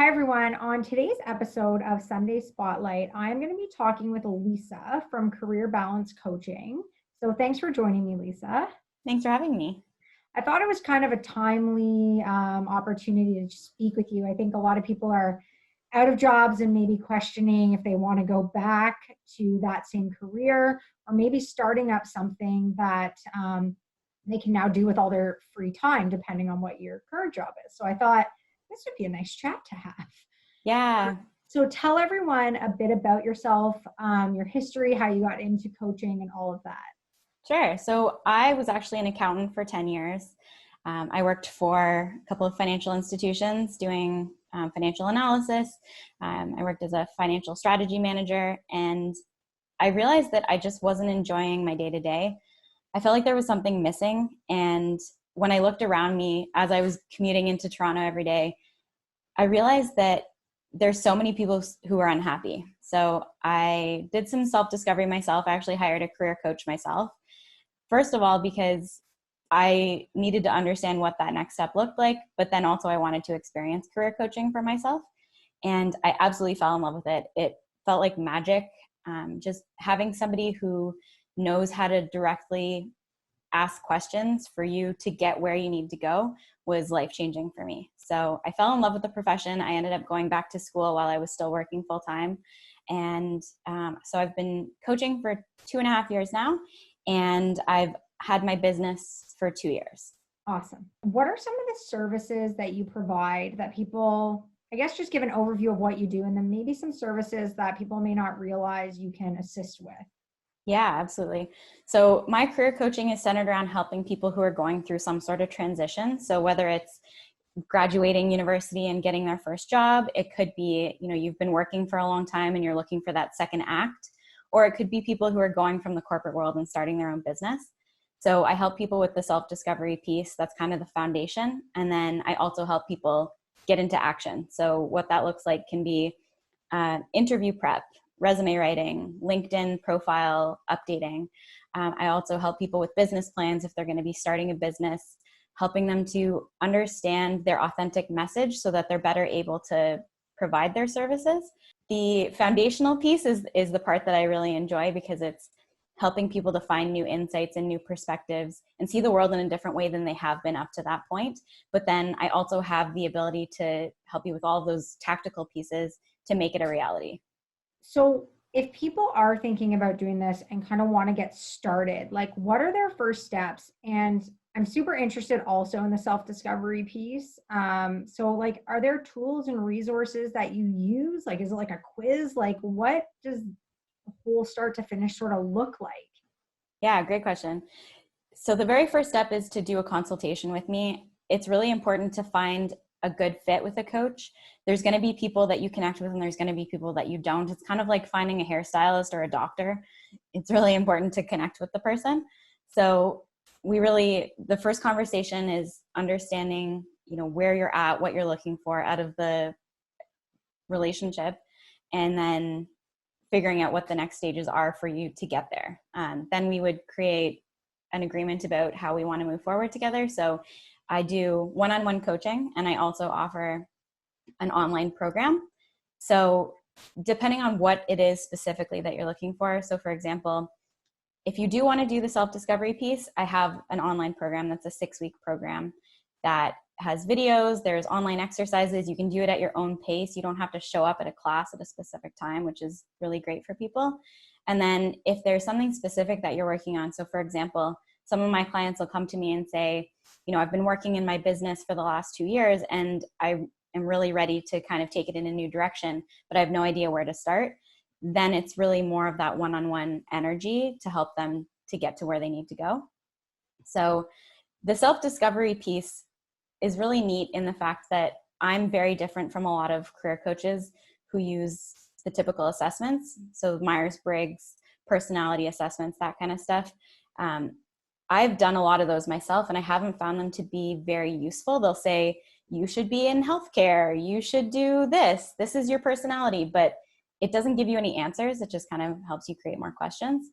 Hi, everyone. On today's episode of Sunday Spotlight, I'm going to be talking with Lisa from Career Balance Coaching. So, thanks for joining me, Lisa. Thanks for having me. I thought it was kind of a timely opportunity to speak with you. I think a lot of people are out of jobs and maybe questioning if they want to go back to that same career or maybe starting up something that they can now do with all their free time, depending on what your current job is. So, I thought this would be a nice chat to have. Yeah, So tell everyone a bit about yourself, your history, how you got into coaching, and all of that. sure. So I was actually an accountant for 10 years. I worked for a couple of financial institutions doing financial analysis. I worked as a financial strategy manager, and I realized that I just wasn't enjoying my day to day. I felt like there was something missing. And when I looked around me as I was commuting into Toronto every day, I realized that there's so many people who are unhappy. So I did some self-discovery myself. I actually hired a career coach myself. First of all, because I needed to understand what that next step looked like, but then also I wanted to experience career coaching for myself. And I absolutely fell in love with it. It felt like magic. Just having somebody who knows how to directly ask questions for you to get where you need to go was life-changing for me. So I fell in love with the profession. I ended up going back to school while I was still working full-time. And so I've been coaching for 2.5 years now, and I've had my business for 2 years. Awesome. What are some of the services that you provide that people, I guess, just give an overview of what you do, and then maybe some services that people may not realize you can assist with? Yeah, absolutely. So my career coaching is centered around helping people who are going through some sort of transition. So whether it's graduating university and getting their first job, it could be, you've been working for a long time and you're looking for that second act, or it could be people who are going from the corporate world and starting their own business. So I help people with the self-discovery piece. That's kind of the foundation. And then I also help people get into action. So what that looks like can be interview prep, resume writing, LinkedIn profile updating. I also help people with business plans if they're going to be starting a business, helping them to understand their authentic message so that they're better able to provide their services. The foundational piece is the part that I really enjoy, because it's helping people to find new insights and new perspectives and see the world in a different way than they have been up to that point. But then I also have the ability to help you with all of those tactical pieces to make it a reality. So if people are thinking about doing this and kind of want to get started, like what are their first steps? And I'm super interested also in the self-discovery piece. So like, are there tools and resources that you use? Like, is it like a quiz? Like, what does the whole start to finish sort of look like? Yeah, great question. So the very first step is to do a consultation with me. It's really important to find a good fit with a coach. There's going to be people that you connect with and there's going to be people that you don't. It's kind of like finding a hairstylist or a doctor. It's really important to connect with the person. So the first conversation is understanding, where you're at, what you're looking for out of the relationship, and then figuring out what the next stages are for you to get there. Then we would create an agreement about how we want to move forward together. So I do one-on-one coaching, and I also offer an online program. So depending on what it is specifically that you're looking for. So for example, if you do want to do the self-discovery piece, I have an online program that's a 6-week program that has videos, there's online exercises. You can do it at your own pace. You don't have to show up at a class at a specific time, which is really great for people. And then if there's something specific that you're working on, so for example, some of my clients will come to me and say, I've been working in my business for the last 2 years and I am really ready to kind of take it in a new direction, but I have no idea where to start. Then it's really more of that one-on-one energy to help them to get to where they need to go. So the self-discovery piece is really neat in the fact that I'm very different from a lot of career coaches who use the typical assessments. So Myers-Briggs, personality assessments, that kind of stuff. I've done a lot of those myself and I haven't found them to be very useful. They'll say, you should be in healthcare, you should do this is your personality, but it doesn't give you any answers. It just kind of helps you create more questions.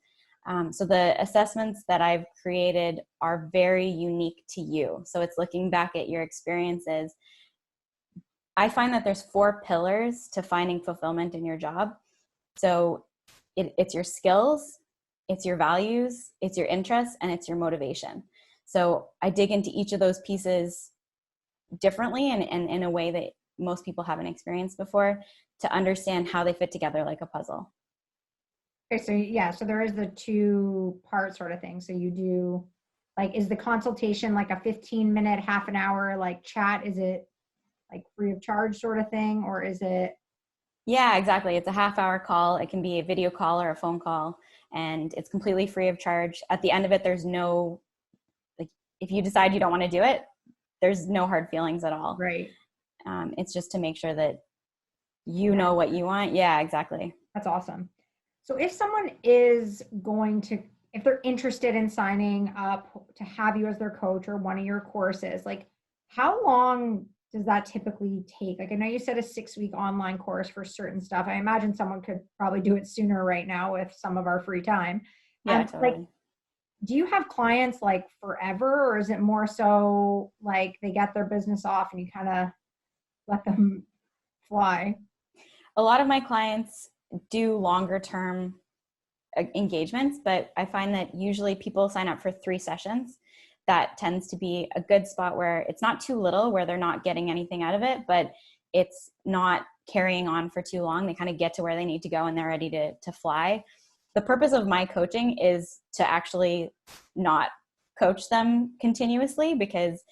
So the assessments that I've created are very unique to you. So it's looking back at your experiences, I find that there's 4 pillars to finding fulfillment in your job. So it's your skills, it's your values, it's your interests, and it's your motivation. So I dig into each of those pieces differently and in a way that most people haven't experienced before to understand how they fit together like a puzzle. Okay, so yeah, so there is the 2-part sort of thing. So you do, like, is the consultation like a 15-minute, half an hour, like chat? Is it like free of charge sort of thing, or is it? Yeah, exactly. It's a half-hour call. It can be a video call or a phone call, and it's completely free of charge. At the end of it, there's no, like, if you decide you don't want to do it, there's no hard feelings at all. Right. It's just to make sure that you know what you want. Yeah, exactly. That's awesome. So if someone is going to, if they're interested in signing up to have you as their coach or one of your courses, like, how long does that typically take? Like, I know you said a 6-week online course for certain stuff. I imagine someone could probably do it sooner right now with some of our free time. Yeah, Like, totally. do you have clients like forever, or is it more so like they get their business off and you kind of let them fly? A lot of my clients do longer term engagements, but I find that usually people sign up for 3 sessions. That tends to be a good spot where it's not too little, where they're not getting anything out of it, but it's not carrying on for too long. They kind of get to where they need to go and they're ready to fly. The purpose of my coaching is to actually not coach them continuously, because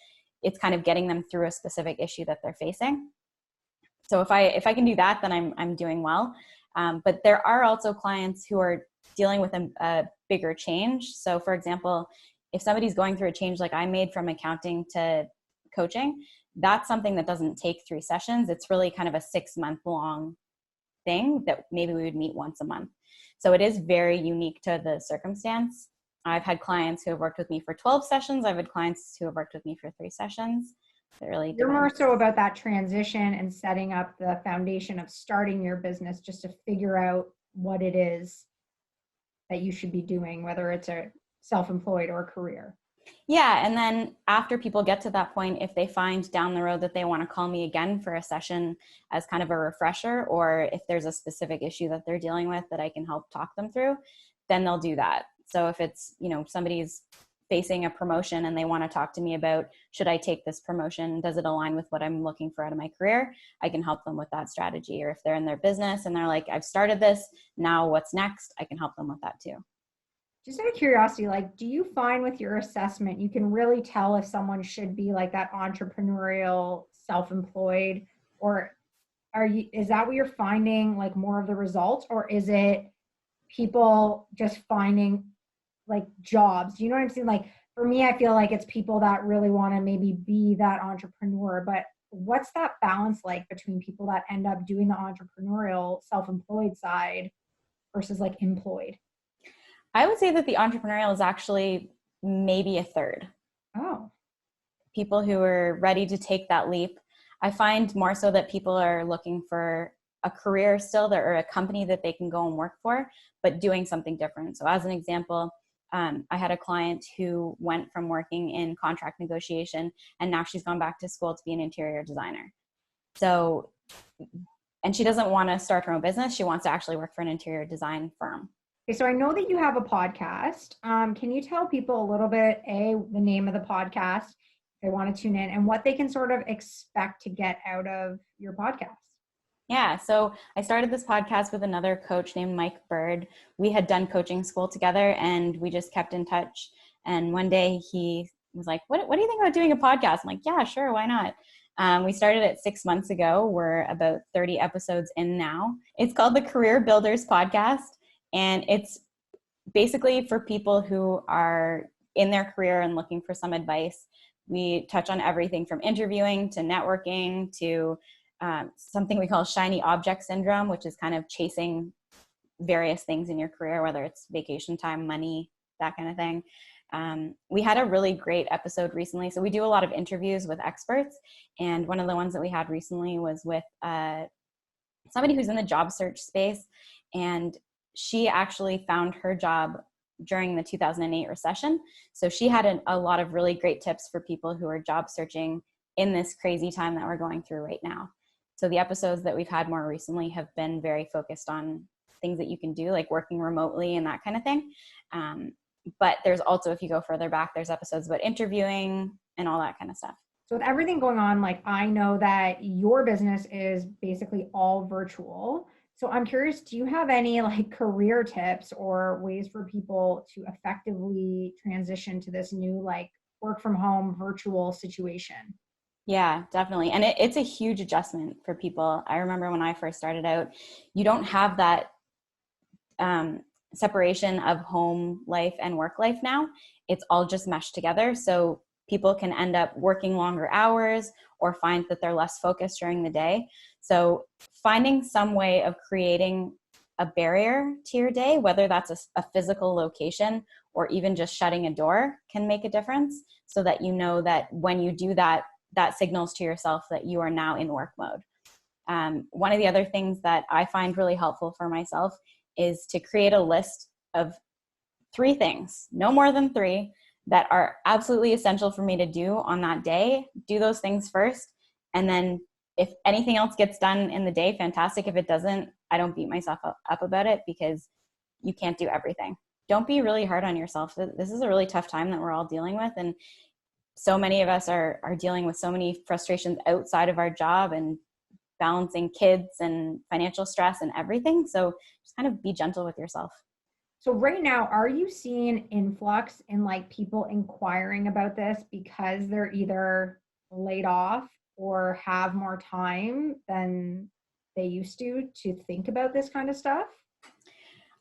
it's kind of getting them through a specific issue that they're facing. So if I can do that, then I'm doing well. But there are also clients who are dealing with a bigger change. So for example, if somebody's going through a change like I made from accounting to coaching, that's something that doesn't take 3 sessions. It's really kind of a 6-month long thing that maybe we would meet once a month. So it is very unique to the circumstance. I've had clients who have worked with me for 12 sessions. I've had clients who have worked with me for 3 sessions. It really You're more depends. so about that transition and setting up the foundation of starting your business just to figure out what it is that you should be doing, whether it's a self-employed or career. Yeah. And then after people get to that point, if they find down the road that they want to call me again for a session as kind of a refresher, or if there's a specific issue that they're dealing with that I can help talk them through, then they'll do that. So if it's, somebody's facing a promotion and they want to talk to me about, should I take this promotion? Does it align with what I'm looking for out of my career? I can help them with that strategy. Or if they're in their business and they're like, I've started this, now what's next? I can help them with that too. Just out of curiosity, like, do you find with your assessment, you can really tell if someone should be like that entrepreneurial, self-employed, or is that what you're finding, like, more of the results, or is it people just finding like jobs? Do you know what I'm saying? Like, for me, I feel like it's people that really want to maybe be that entrepreneur, but what's that balance like between people that end up doing the entrepreneurial, self-employed side versus like employed? I would say that the entrepreneurial is actually maybe a third. Oh, People who are ready to take that leap. I find more so that people are looking for a career still, or a company that they can go and work for, but doing something different. So as an example, I had a client who went from working in contract negotiation and now she's gone back to school to be an interior designer. So, and she doesn't want to start her own business. She wants to actually work for an interior design firm. okay. So I know that you have a podcast. Can you tell people a little bit, the name of the podcast, if they want to tune in, and what they can sort of expect to get out of your podcast? Yeah, so I started this podcast with another coach named Mike Bird. We had done coaching school together and we just kept in touch. And one day he was like, what do you think about doing a podcast? I'm like, yeah, sure, why not? We started it 6 months ago. We're about 30 episodes in now. It's called the Career Builders Podcast. And it's basically for people who are in their career and looking for some advice. We touch on everything from interviewing to networking to something we call shiny object syndrome, which is kind of chasing various things in your career, whether it's vacation time, money, that kind of thing. We had a really great episode recently. So we do a lot of interviews with experts. And one of the ones that we had recently was with somebody who's in the job search space. And she actually found her job during the 2008 recession. So she had a lot of really great tips for people who are job searching in this crazy time that we're going through right now. So the episodes that we've had more recently have been very focused on things that you can do, like working remotely and that kind of thing. But there's also, if you go further back, there's episodes about interviewing and all that kind of stuff. So with everything going on, like I know that your business is basically all virtual. So I'm curious, do you have any like career tips or ways for people to effectively transition to this new like work from home virtual situation? Yeah, definitely. And it's a huge adjustment for people. I remember when I first started out, you don't have that separation of home life and work life now. It's all just meshed together. So people can end up working longer hours or find that they're less focused during the day. So finding some way of creating a barrier to your day, whether that's a physical location or even just shutting a door, can make a difference, so that you know that when you do that, that signals to yourself that you are now in work mode. One of the other things that I find really helpful for myself is to create a list of 3 things, no more than 3, that are absolutely essential for me to do on that day. Do those things first. And then if anything else gets done in the day, fantastic. If it doesn't, I don't beat myself up about it, because you can't do everything. Don't be really hard on yourself. This is a really tough time that we're all dealing with. And so many of us are dealing with so many frustrations outside of our job and balancing kids and financial stress and everything. So just kind of be gentle with yourself. So right now, are you seeing influx in like people inquiring about this because they're either laid off or have more time than they used to think about this kind of stuff?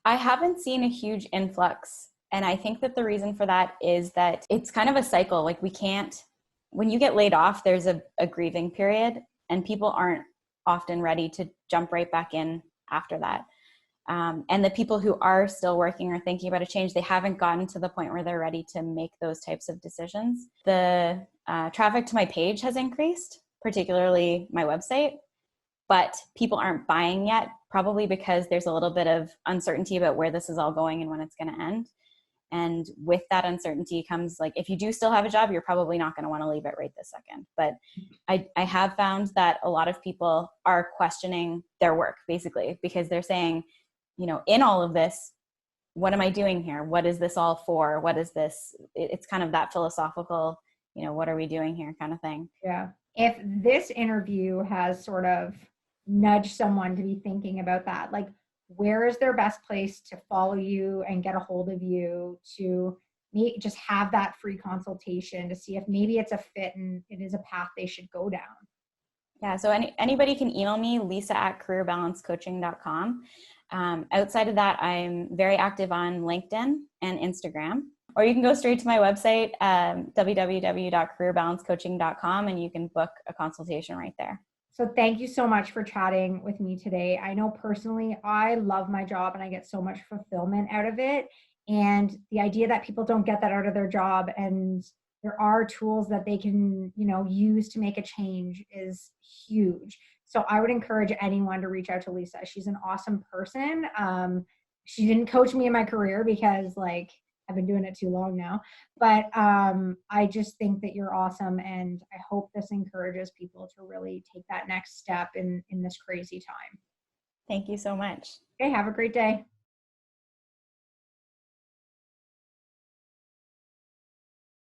I haven't seen a huge influx. And I think that the reason for that is that it's kind of a cycle. Like when you get laid off, there's a grieving period, and people aren't often ready to jump right back in after that. And the people who are still working or thinking about a change, they haven't gotten to the point where they're ready to make those types of decisions. The traffic to my page has increased, particularly my website, but people aren't buying yet, probably because there's a little bit of uncertainty about where this is all going and when it's going to end. And with that uncertainty comes, like, if you do still have a job, you're probably not going to want to leave it right this second. But I have found that a lot of people are questioning their work, basically, because they're saying, in all of this, what am I doing here? What is this all for? What is this? It's kind of that philosophical, what are we doing here kind of thing. Yeah. If this interview has sort of nudged someone to be thinking about that, like, where is their best place to follow you and get a hold of you to just have that free consultation to see if maybe it's a fit and it is a path they should go down? Yeah, so anybody can email me, lisa@careerbalancecoaching.com. Outside of that, I'm very active on LinkedIn and Instagram. Or you can go straight to my website, www.careerbalancecoaching.com, and you can book a consultation right there. So thank you so much for chatting with me today. I know personally, I love my job and I get so much fulfillment out of it. And the idea that people don't get that out of their job, and there are tools that they can, use to make a change, is huge. So I would encourage anyone to reach out to Lisa. She's an awesome person. She didn't coach me in my career because I've been doing it too long now, but I just think that you're awesome, and I hope this encourages people to really take that next step in this crazy time. Thank you so much. Okay, have a great day.